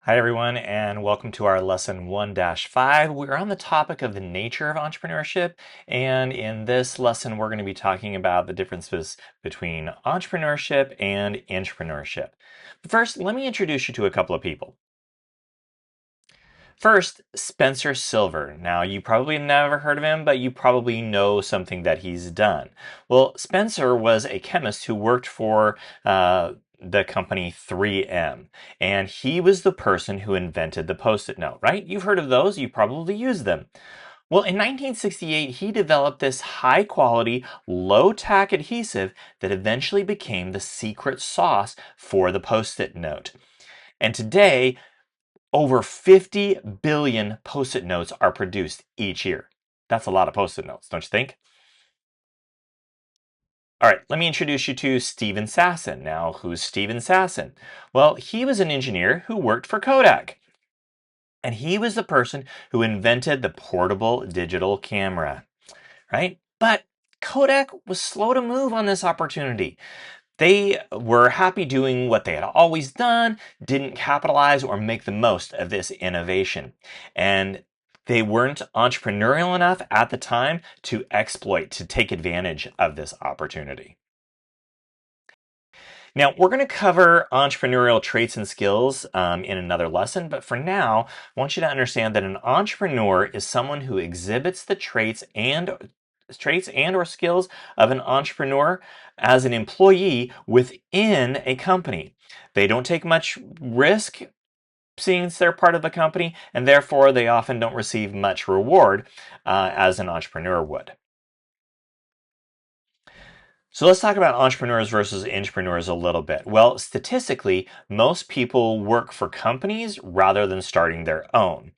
Hi everyone, and welcome to our lesson 1-5. We're on the topic of the nature of entrepreneurship, and in this lesson we're going to be talking about the differences between entrepreneurship and intrapreneurship. But first, let me introduce you to a couple of people. First, Spencer Silver. Now, you probably never heard of him, but you probably know something that he's done. Well, Spencer was a chemist who worked for the company 3M, and he was the person who invented the Post-it note, right? You've heard of those, you probably use them. Well, in 1968, he developed this high quality, low tack adhesive that eventually became the secret sauce for the Post-it note. And today, over 50 billion Post-it notes are produced each year. That's a lot of Post-it notes, don't you think? All right, let me introduce you to Steven Sassin. Now, who's Steven Sassin? Well, he was an engineer who worked for Kodak. And he was the person who invented the portable digital camera, right? But Kodak was slow to move on this opportunity. They were happy doing what they had always done, didn't capitalize or make the most of this innovation. And they weren't entrepreneurial enough at the time to exploit, to take advantage of this opportunity. Now, we're going to cover entrepreneurial traits and skills in another lesson, but for now, I want you to understand that an entrepreneur is someone who exhibits the traits and or skills of an entrepreneur as an employee within a company. They don't take much risk since they're part of the company, and therefore they often don't receive much reward as an entrepreneur would. So let's talk about entrepreneurs versus intrapreneurs a little bit. Well, statistically, most people work for companies rather than starting their own.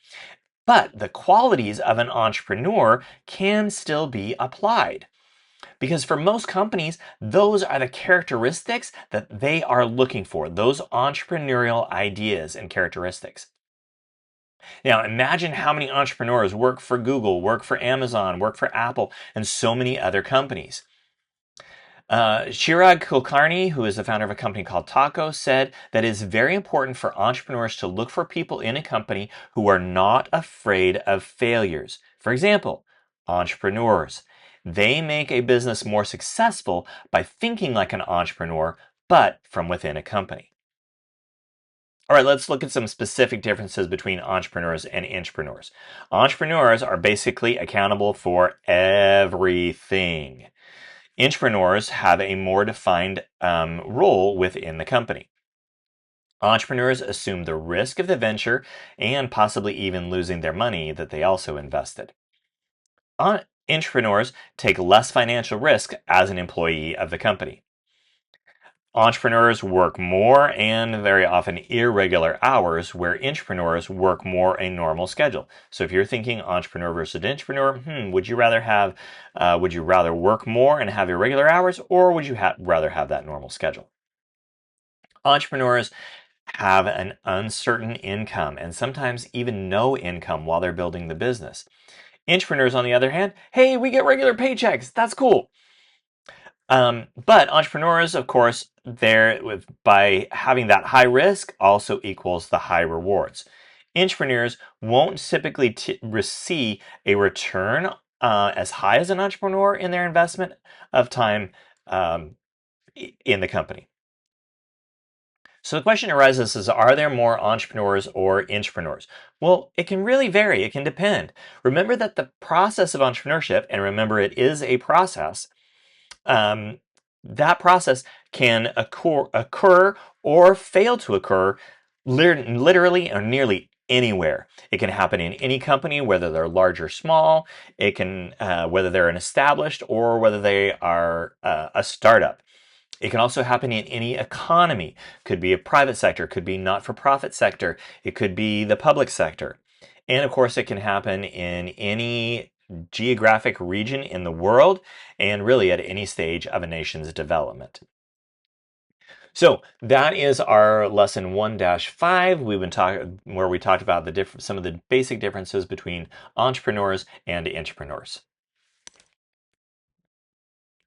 But the qualities of an entrepreneur can still be applied. Because for most companies, those are the characteristics that they are looking for, those entrepreneurial ideas and characteristics. Now, imagine how many entrepreneurs work for Google, work for Amazon, work for Apple, and so many other companies. Chirag Kulkarni, who is the founder of a company called Taco, said that it's very important for entrepreneurs to look for people in a company who are not afraid of failures. For example, entrepreneurs. They make a business more successful by thinking like an entrepreneur, but from within a company. All right, let's look at some specific differences between entrepreneurs and intrapreneurs. Entrepreneurs are basically accountable for everything. Intrapreneurs have a more defined role within the company. Entrepreneurs assume the risk of the venture and possibly even losing their money that they also invested. Intrapreneurs take less financial risk as an employee of the company. Entrepreneurs work more and very often irregular hours, where intrapreneurs work more a normal schedule. So if you're thinking entrepreneur versus intrapreneur, would you rather work more and have irregular hours, or would you rather have that normal schedule? Entrepreneurs have an uncertain income and sometimes even no income while they're building the business. Intrapreneurs, on the other hand, hey, we get regular paychecks. That's cool. But entrepreneurs, of course, by having that high risk also equals the high rewards. Entrepreneurs won't typically receive a return as high as an entrepreneur in their investment of time in the company. So the question arises is, are there more entrepreneurs or intrapreneurs? Well, it can really vary. It can depend. Remember that the process of entrepreneurship, and remember it is a process, that process can occur or fail to occur literally or nearly anywhere. It can happen in any company, whether they're large or small. It can, whether they're an established or whether they are a startup. It can also happen in any economy. Could be a private sector, could be not-for-profit sector, it could be the public sector. And of course, it can happen in any geographic region in the world and really at any stage of a nation's development. So that is our lesson 1-5. We've been talking where we talked about some of the basic differences between entrepreneurs and intrapreneurs.